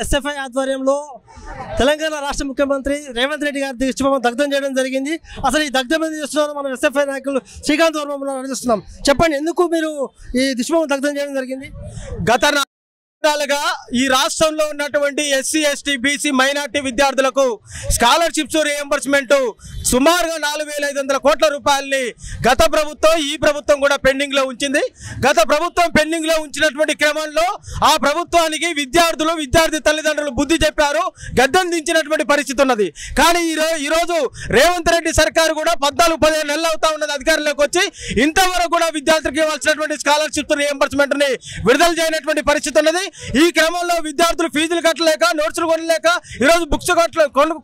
SFI ఆధ్వర్యంలో తెలంగాణ రాష్ట్ర ముఖ్యమంత్రి రేవంత్ రెడ్డి గారి దిష్టిబొమ్మ దగ్ధం చేయడం జరిగింది. అసలు ఈ దగ్ధం ఎందుకు చేస్తున్నారు మనం ఎస్ఎఫ్ఐ నాయకులు శ్రీకాంత్ వర్మ అడుగుతున్నాం. చెప్పండి, ఎందుకు మీరు ఈ దిష్టిబొమ్మ దగ్ధం చేయడం జరిగింది? గత ఈ రాష్ట్రంలో ఉన్నటువంటి ఎస్సీ ఎస్టీ బీసీ మైనార్టీ విద్యార్థులకు స్కాలర్షిప్స్ రీఎంబర్స్మెంట్ సుమారుగా 4,500 కోట్ల రూపాయలని గత ప్రభుత్వం ఈ ప్రభుత్వం కూడా పెండింగ్ లో ఉంచింది. గత ప్రభుత్వం పెండింగ్ లో ఉంచినటువంటి క్రమంలో ఆ ప్రభుత్వానికి విద్యార్థి తల్లిదండ్రులు బుద్ధి చెప్పారు, గద్దెం దించినటువంటి పరిస్థితి ఉన్నది. కానీ ఈరోజు రేవంత్ రెడ్డి సర్కారు కూడా 14-15 నెలలు అవుతా ఉన్నది అధికారంలోకి వచ్చి, ఇంతవరకు కూడా విద్యార్థులకు ఇవ్వాల్సినటువంటి స్కాలర్షిప్స్ రీఎంబర్స్మెంట్ ని విడుదల చేయనటువంటి పరిస్థితి ఉన్నది. ఈ క్రమంలో విద్యార్థులు ఫీజులు కట్టలేక, నోట్సులు కొనలేక, ఈరోజు బుక్స్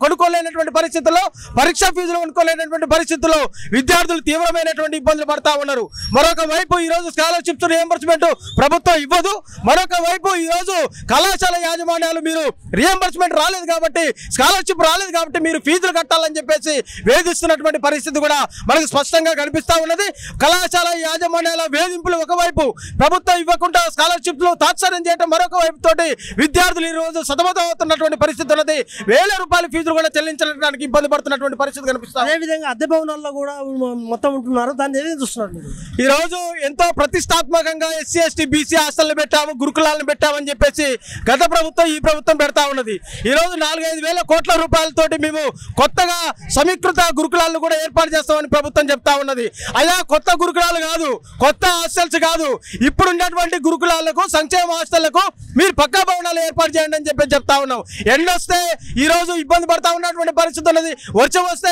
కొనుక్కోలేనటువంటి పరిస్థితుల్లో, పరీక్షా ఫీజులు కొనుక్కోలేనటువంటి పరిస్థితుల్లో విద్యార్థులు తీవ్రమైనటువంటి ఇబ్బందులు పడతా ఉన్నారు. మరొక వైపు ఈరోజు స్కాలర్షిప్స్ రీఎంబర్స్మెంట్ ప్రభుత్వం ఇవ్వదు. మరొక వైపు ఈరోజు కళాశాల యాజమాన్యాలు మీరు రీఎంబర్స్మెంట్ రాలేదు కాబట్టి, స్కాలర్షిప్ రాలేదు కాబట్టి మీరు ఫీజులు కట్టాలని చెప్పేసి వేధిస్తున్నటువంటి పరిస్థితి కూడా మనకు స్పష్టంగా కనిపిస్తా ఉన్నది. కళాశాల యాజమాన్యాల వేధింపులు ఒకవైపు, ప్రభుత్వం ఇవ్వకుండా స్కాలర్షిప్లు తాత్సారం చేయడం మరొక వైపు తోటి విద్యార్థులు ఈ రోజు సతమతం అవుతున్నటువంటి పరిస్థితి ఉన్నది. 1,000 రూపాయల ఫీజులు కూడా చెల్లించడానికి ఇబ్బంది పడుతున్నటువంటి పరిస్థితి కనిపిస్తుంది. అదేవిధంగా అద్దె భవనాల్లో కూడా మొత్తం ఉంటున్నారు. దాన్ని ఏదైనా చూస్తున్నారు ఈ రోజు ఎంతో ప్రతిష్టాత్మకంగా ఎస్సీ ఎస్టీ బీసీ హాస్టల్ పెట్టాము, గురుకులాలను పెట్టామని చెప్పేసి గత ప్రభుత్వం ఈ ప్రభుత్వం పెడతా ఉన్నది. ఈ రోజు 4-5 వేల కోట్ల రూపాయలతోటి మేము కొత్తగా సమీకృత గురుకులాలను కూడా ఏర్పాటు చేస్తామని ప్రభుత్వం చెప్తా ఉన్నది. అయ్యా, కొత్త గురుకులాలు కాదు, కొత్త హాస్టల్స్ కాదు, ఇప్పుడు ఉన్నటువంటి గురుకులాలకు, సంక్షేమ హాస్టళ్లకు మీరు పక్కా భవనాలు ఏర్పాటు చేయండి అని చెప్పి చెప్తా ఉన్నాం. ఎండొస్తే ఈ రోజు ఇబ్బంది పడతా ఉన్నటువంటి పరిస్థితి ఉన్నది. వర్షం వస్తే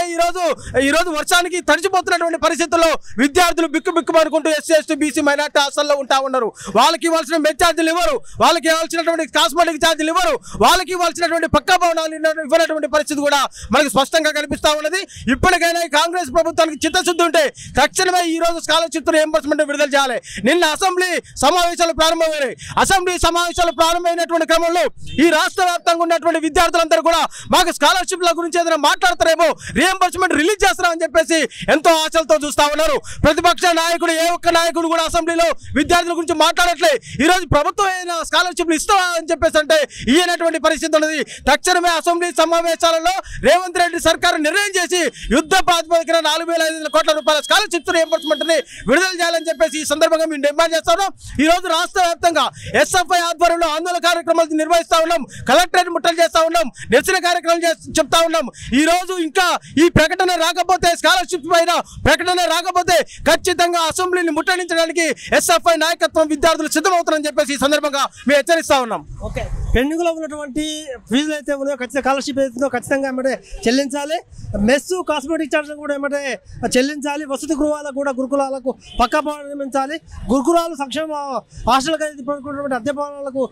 ఈ రోజు వర్షానికి తడిచిపోతున్నటువంటి పరిస్థితుల్లో విద్యార్థులు బిక్కుబిక్కుమనుకుంటూ ఎస్సీ ఎస్టీ బీసీ మైనార్టీ హాస్టల్లో ఉంటా ఉన్నారు. వాళ్ళకి ఇవ్వాల్సిన మెస్ ఛార్జీలు ఇవ్వరు, వాళ్ళకి ఇవ్వాల్సినటువంటి కాస్మెటిక్ ఛార్జీలు ఇవ్వరు, వాళ్ళకి ఇవ్వాల్సినటువంటి పక్కా భవనాలు ఇవ్వనటువంటి పరిస్థితి కూడా మనకు స్పష్టంగా కనిపిస్తా ఉన్నది. ఇప్పటికైనా కాంగ్రెస్ ప్రభుత్వానికి చిత్తశుద్ధి ఉంటే తక్షణమే ఈ రోజు స్కాలర్షిప్ రీఎంబర్స్మెంట్ విడుదల చేయాలి. నిన్న అసెంబ్లీ సమావేశాలు ప్రారంభమైనాయి. అసెంబ్లీ సమావేశాలు ప్రారంభమైనటువంటి క్రమంలో ఈ రాష్ట్ర వ్యాప్తంగా ఉన్నటువంటి విద్యార్థులందరూ కూడా మాకు స్కాలర్షిప్ల గురించి ఏదైనా మాట్లాడతారేమో, రీఎంబర్స్మెంట్ రిలీజ్ చేస్తారని చెప్పేసి ఎంతో ఆశలతో చూస్తా ఉన్నారు. ప్రతిపక్ష నాయకుడు ఏ ఒక్క నాయకుడు కూడా అసెంబ్లీలో విద్యార్థుల గురించి మాట్లాడట్లే. ఈ రోజు ప్రభుత్వం ఏదైనా స్కాలర్షిప్లు ఇస్తావా అని చెప్పేసి అంటే ఈయనటువంటి పరిస్థితి ఉన్నది. తక్షణమే అసెంబ్లీ సమావేశాలలో రేవంత్ రెడ్డి సర్కారు నిర్ణయం చేసి యుద్ధ ప్రాతిపదికన 4,500 కోట్ల రూపాయల స్కాలర్షిప్స్ రీఎంబర్స్మెంట్ ని విడుదల చేయాలని చెప్పేసి ఈ సందర్భంగా మేము డిమాండ్ చేస్తాం. ఈ రోజు రాష్ట్ర వ్యాప్తంగా ఎస్ఎఫ్ఐ ఆధ్వర్యంలో ఆందోళన కార్యక్రమాలు నిర్వహిస్తా ఉన్నాం, కలెక్టరేట్ ముట్టలు చేస్తా ఉన్నాం, నిరసన కార్యక్రమాలు చెప్తా ఉన్నాం. ఈ రోజు ఇంకా ఈ ప్రకటన రాకపోతే, స్కాలర్షిప్ పైన ప్రకటన రాకపోతే ఖచ్చితంగా అసెంబ్లీని ముట్టడించడానికి ఎస్ఎఫ్ఐ నాయకత్వం విద్యార్థులు సిద్ధమవుతారని చెప్పేసి ఈ సందర్భంగా మేము హెచ్చరిస్తా ఉన్నాం. ఓకే, పెండింగ్ లో ఉన్నటువంటి ఫీజులు అయితే ఉన్నాయో ఖచ్చితంగా స్కాలర్షిప్ ఏదైతుందో ఖచ్చితంగా ఏమంటే చెల్లించాలి. మెస్ కాస్మెటిక్ ఛార్జీలు కూడా ఏమంటే చెల్లించాలి. వసతి గృహాలకు కూడా గురుకులాలకు పక్కా భవనాలు నిర్మించాలి. గురుకులాలు సంక్షేమ హాస్టల్ అద్దె భవనాలకు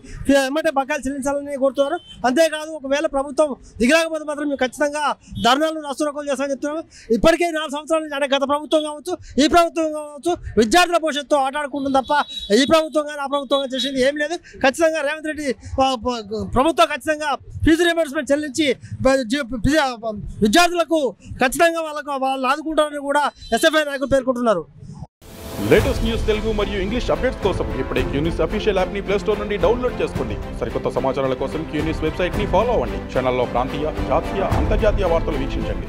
ఏమంటే బకాయిలు చెల్లించాలని కోరుతున్నారు. అంతేకాదు, ఒకవేళ ప్రభుత్వం దిగలేకపోతే మాత్రం మేము ఖచ్చితంగా ధర్నాలు రాష్ట్రోకోలు చేస్తామని చెప్తున్నాము. ఇప్పటికే 4 సంవత్సరాల నుంచి అంటే గత ప్రభుత్వం కావచ్చు, ఈ ప్రభుత్వం కావచ్చు, విద్యార్థుల భవిష్యత్తు ఆటాడుకుంటుంది తప్ప ఈ ప్రభుత్వం కానీ ఆ ప్రభుత్వం కానీ చేసింది ఏం లేదు. ఖచ్చితంగా రేవంత్ రెడ్డి ప్రభుత్వం ఖచ్చితంగా ఫీజు రీయింబర్స్మెంట్ చెల్లించి విద్యార్థులకు ఖచ్చితంగా వాళ్ళు ఆదుకుంటారని కూడా ఎస్ఎఫ్ఐ నాయకులు పేర్కొంటున్నారు. లేటెస్ట్ న్యూస్ తెలుగు మరియు ఇంగ్లీష్ అప్డేట్స్ కోసం ఇప్పుడే క్యూన్యూస్ అఫీషియల్ యాప్ ని ప్లే స్టోర్ నుండి డౌన్లోడ్ చేసుకోండి. సరికొత్త సమాచారాల కోసం క్యూన్యూస్ వెబ్సైట్ ని ఫాలో అవ్వండి. ఛానల్లో ప్రాంతీయ, జాతీయ, అంతర్జాతీయ వార్తలు వీక్షించండి.